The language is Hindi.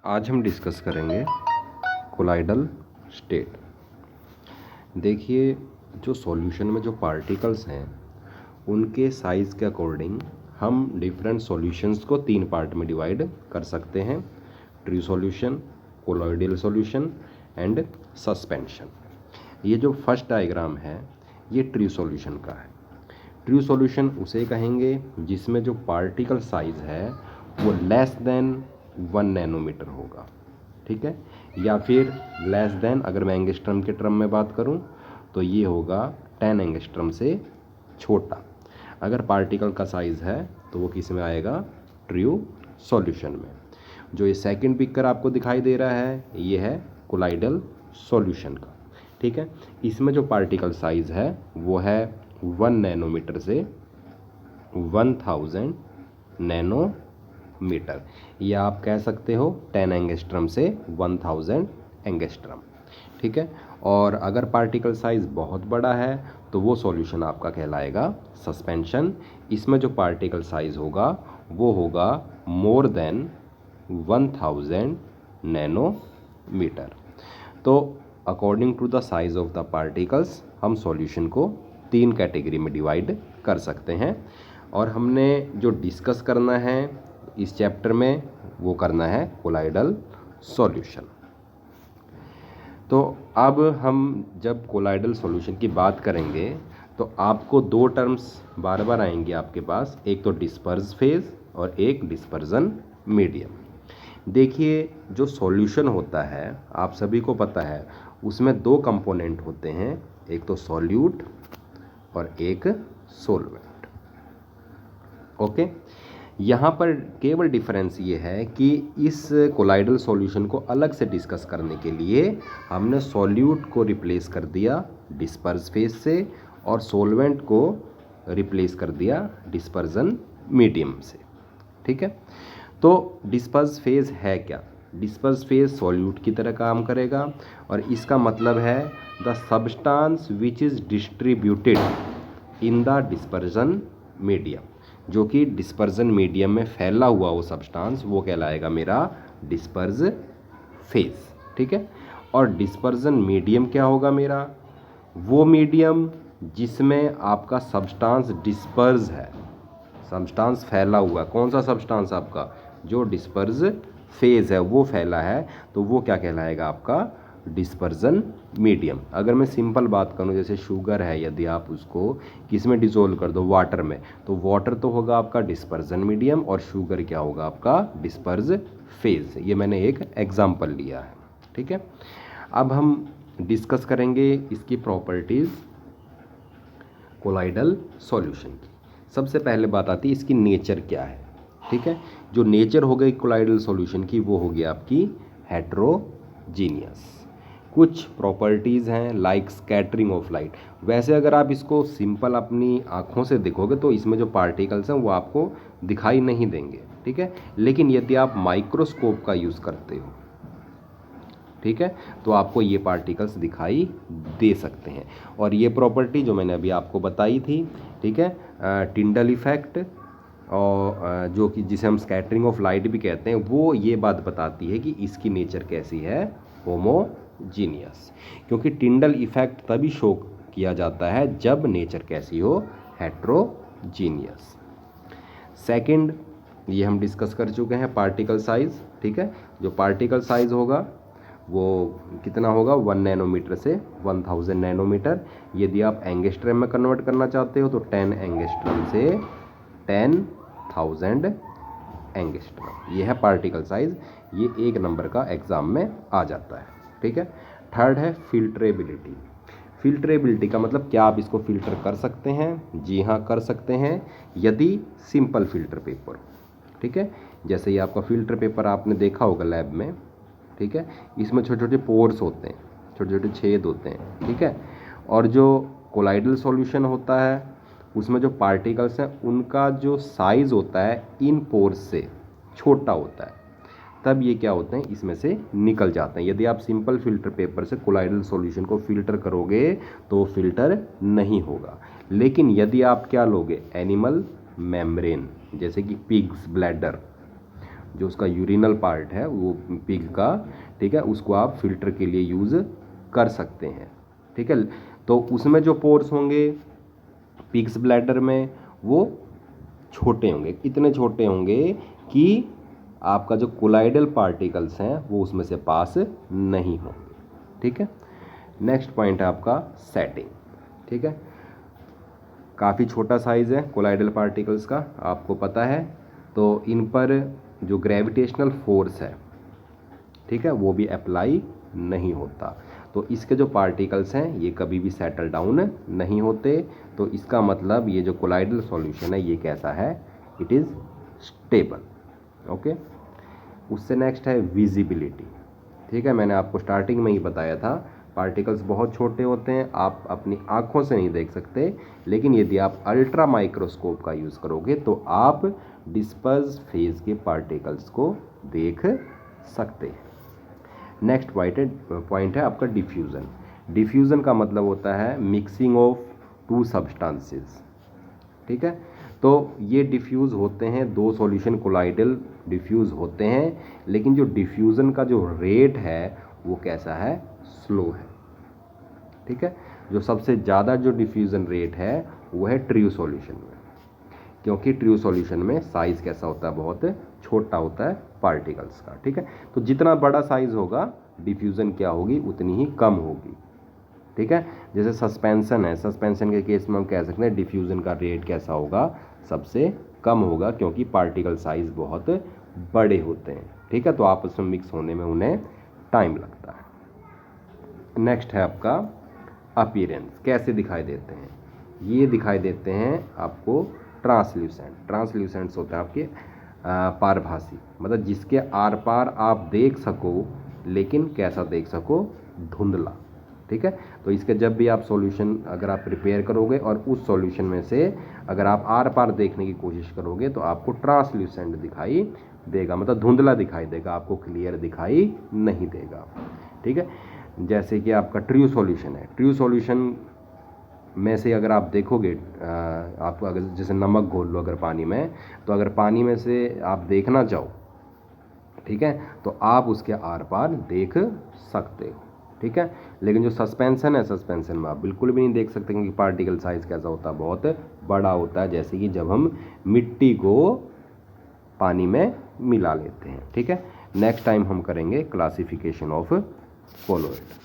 आज हम डिस्कस करेंगे कोलाइडल स्टेट। देखिए, जो सॉल्यूशन में जो पार्टिकल्स हैं उनके साइज़ के अकॉर्डिंग हम डिफरेंट सॉल्यूशंस को 3 पार्ट में डिवाइड कर सकते हैं: true solution, colloidal solution and suspension. ये जो फर्स्ट डायग्राम है ये ट्रू सॉल्यूशन का है। ट्रू सॉल्यूशन उसे कहेंगे जिसमें जो पार्टिकल साइज़ है वो लेस देन 1 नैनोमीटर होगा, ठीक है, या फिर लेस देन, अगर मैं एंगस्ट्रम के टर्म में बात करूं तो ये होगा 10 एंगस्ट्रम से छोटा। अगर पार्टिकल का साइज़ है तो वो किस में आएगा? ट्रू सॉल्यूशन में। जो ये सेकंड पिक्चर आपको दिखाई दे रहा है ये है कोलाइडल सॉल्यूशन का, ठीक है। इसमें जो पार्टिकल साइज़ है वो है 1 नैनोमीटर से 1000 नैनोमीटर, या आप कह सकते हो 10 एंगस्ट्रम से 1000 एंगस्ट्रम, ठीक है। और अगर पार्टिकल साइज़ बहुत बड़ा है तो वो सॉल्यूशन आपका कहलाएगा सस्पेंशन। इसमें जो पार्टिकल साइज़ होगा वो होगा मोर देन 1000 नैनोमीटर। तो according to the size of the particles हम सॉल्यूशन को 3 कैटेगरी में डिवाइड कर सकते हैं। और हमने जो डिस्कस करना है इस चैप्टर में वो करना है कोलाइडल सॉल्यूशन। तो अब हम जब कोलाइडल सॉल्यूशन की बात करेंगे तो आपको 2 टर्म्स बार बार आएंगे आपके पास, एक तो डिस्पर्स फेज और एक डिस्पर्जन मीडियम। देखिए, जो सॉल्यूशन होता है आप सभी को पता है उसमें 2 कंपोनेंट होते हैं, एक तो सॉल्यूट और एक सोलवेंट। ओके, यहाँ पर केवल डिफरेंस ये है कि इस कोलाइडल सॉल्यूशन को अलग से डिस्कस करने के लिए हमने सॉल्यूट को रिप्लेस कर दिया डिस्पर्स फेज से और सोलवेंट को रिप्लेस कर दिया डिस्पर्जन मीडियम से, ठीक है। तो डिस्पर्स फेज है क्या? डिस्पर्स फेज सॉल्यूट की तरह काम करेगा और इसका मतलब है the substance which is distributed in the dispersion medium, जो कि डिस्पर्जन मीडियम में फैला हुआ वो सब्सटेंस वो कहलाएगा मेरा डिस्पर्स फेज, ठीक है। और डिस्पर्जन मीडियम क्या होगा मेरा? वो मीडियम जिसमें आपका सब्सटेंस डिस्पर्स है, सब्सटेंस फैला हुआ। कौन सा सब्सटेंस आपका? जो डिस्पर्स फेज है वो फैला है, तो वो क्या कहलाएगा आपका? Dispersion medium. अगर मैं सिंपल बात करूं, जैसे शुगर है, यदि आप उसको किस में डिसोल्व कर दो? वाटर में, तो वाटर तो होगा आपका डिस्पर्जन मीडियम और शुगर क्या होगा आपका? Disperse phase. ये मैंने एक एग्जांपल लिया है, ठीक है। अब हम डिस्कस करेंगे इसकी प्रॉपर्टीज़ कोलाइडल सॉल्यूशन की। सबसे पहले बात आती है इसकी नेचर क्या है, ठीक है। जो नेचर हो गई कोलाइडल सॉल्यूशन की वो होगी आपकी हेट्रोजीनियस। कुछ प्रॉपर्टीज़ हैं लाइक स्कैटरिंग ऑफ लाइट। वैसे अगर आप इसको सिंपल अपनी आँखों से देखोगे तो इसमें जो पार्टिकल्स हैं वो आपको दिखाई नहीं देंगे, ठीक है। लेकिन यदि आप माइक्रोस्कोप का यूज़ करते हो, ठीक है, तो आपको ये पार्टिकल्स दिखाई दे सकते हैं। और ये प्रॉपर्टी जो मैंने अभी आपको बताई थी, ठीक है, टिंडल इफेक्ट, और जो कि जिसे हम स्कैटरिंग ऑफ लाइट भी कहते हैं, वो ये बात बताती है कि इसकी नेचर कैसी है? होमोजीनियस। क्योंकि टिंडल इफेक्ट तभी शो किया जाता है जब नेचर कैसी हो? हेट्रोजीनियस। सेकंड, ये हम डिस्कस कर चुके हैं पार्टिकल साइज, ठीक है। जो पार्टिकल साइज होगा वो कितना होगा? 1 नैनोमीटर से 1000 नैनोमीटर। यदि आप एंगस्ट्रम में कन्वर्ट करना चाहते हो तो 10 एंगस्ट्रम से 10,000 एंगस्ट्रम। ये है पार्टिकल साइज। ये 1 नंबर का एग्जाम में आ जाता है, ठीक है। थर्ड है फिल्ट्रेबिलिटी। फिल्ट्रेबिलिटी का मतलब क्या आप इसको फिल्टर कर सकते हैं? जी हाँ, कर सकते हैं यदि सिंपल फिल्टर पेपर हो, ठीक है। जैसे ये आपका फिल्टर पेपर आपने देखा होगा लैब में, ठीक है। इसमें छोटे छोटे पोर्स होते हैं, छोटे छोटे छेद होते हैं, ठीक है। और जो कोलाइडल सॉल्यूशन होता है उसमें जो पार्टिकल्स हैं उनका जो साइज़ होता है इन पोर्स से छोटा होता है, तब ये क्या होते हैं? इसमें से निकल जाते हैं। यदि आप सिंपल फिल्टर पेपर से कोलाइडल सॉल्यूशन को फिल्टर करोगे तो फिल्टर नहीं होगा। लेकिन यदि आप क्या लोगे? एनिमल मेम्ब्रेन, जैसे कि पिग्स ब्लैडर, जो उसका यूरिनल पार्ट है वो पिग का, ठीक है, उसको आप फिल्टर के लिए यूज़ कर सकते हैं, ठीक है। तो उसमें जो पोर्स होंगे पिग्स ब्लैडर में वो छोटे होंगे, इतने छोटे होंगे कि आपका जो कोलाइडल पार्टिकल्स हैं वो उसमें से पास नहीं होंगे, ठीक है। नेक्स्ट पॉइंट है आपका सेटिंग, ठीक है। काफ़ी छोटा साइज़ है कोलाइडल पार्टिकल्स का, आपको पता है, तो इन पर जो ग्रेविटेशनल फोर्स है, ठीक है, वो भी अप्लाई नहीं होता। तो इसके जो पार्टिकल्स हैं ये कभी भी सेटल डाउन नहीं होते। तो इसका मतलब ये जो कोलाइडल सॉल्यूशन है ये कैसा है, इट इज़ स्टेबल, ओके। उससे नेक्स्ट है विजिबिलिटी, ठीक है। मैंने आपको स्टार्टिंग में ही बताया था पार्टिकल्स बहुत छोटे होते हैं, आप अपनी आँखों से नहीं देख सकते, लेकिन यदि आप अल्ट्रा माइक्रोस्कोप का यूज़ करोगे तो आप डिस्पर्स फेज के पार्टिकल्स को देख सकते हैं। नेक्स्ट पॉइंट है आपका डिफ्यूज़न। डिफ्यूज़न का मतलब होता है मिक्सिंग ऑफ टू सब्सटेंसेस, ठीक है। तो ये डिफ्यूज़ होते हैं, दो सॉल्यूशन कोलाइडल डिफ्यूज़ होते हैं, लेकिन जो डिफ्यूज़न का जो रेट है वो कैसा है, स्लो है, ठीक है। जो सबसे ज़्यादा जो डिफ्यूज़न रेट है वो है ट्रू सॉल्यूशन में, क्योंकि ट्रू सॉल्यूशन में साइज़ कैसा होता है, बहुत छोटा होता है पार्टिकल्स का, ठीक है। तो जितना बड़ा साइज़ होगा डिफ्यूज़न क्या होगी उतनी ही कम होगी, ठीक है। जैसे सस्पेंशन है, सस्पेंशन के केस में हम कह सकते हैं डिफ्यूज़न का रेट कैसा होगा, सबसे कम होगा, क्योंकि पार्टिकल साइज़ बहुत बड़े होते हैं, ठीक है। तो आपस में मिक्स होने में उन्हें टाइम लगता है। नेक्स्ट है आपका अपीयरेंस, कैसे दिखाई देते हैं, ये दिखाई देते हैं आपको ट्रांसल्यूसेंट। ट्रांसल्यूसेंट्स होते हैं आपके पारभासी, मतलब जिसके आर पार आप देख सको, लेकिन कैसा देख सको, धुंधला, ठीक है। तो इसके जब भी आप सॉल्यूशन अगर आप प्रिपेयर करोगे और उस सॉल्यूशन में से अगर आप आर पार देखने की कोशिश करोगे तो आपको ट्रांसल्यूसेंट दिखाई देगा, मतलब धुंधला दिखाई देगा, आपको क्लियर दिखाई नहीं देगा, ठीक है। जैसे कि आपका ट्रू सॉल्यूशन है, ट्रू सॉल्यूशन में से अगर आप देखोगे, आप अगर जैसे नमक घोल लो अगर पानी में, तो अगर पानी में से आप देखना चाहो, ठीक है, तो आप उसके आर पार देख सकते हो, ठीक है। लेकिन जो सस्पेंशन है, सस्पेंशन में आप बिल्कुल भी नहीं देख सकते, क्योंकि पार्टिकल साइज़ कैसा होता है, बहुत बड़ा होता है, जैसे कि जब हम मिट्टी को पानी में मिला लेते हैं, ठीक है। नेक्स्ट टाइम हम करेंगे क्लासिफिकेशन ऑफ कोलोइड।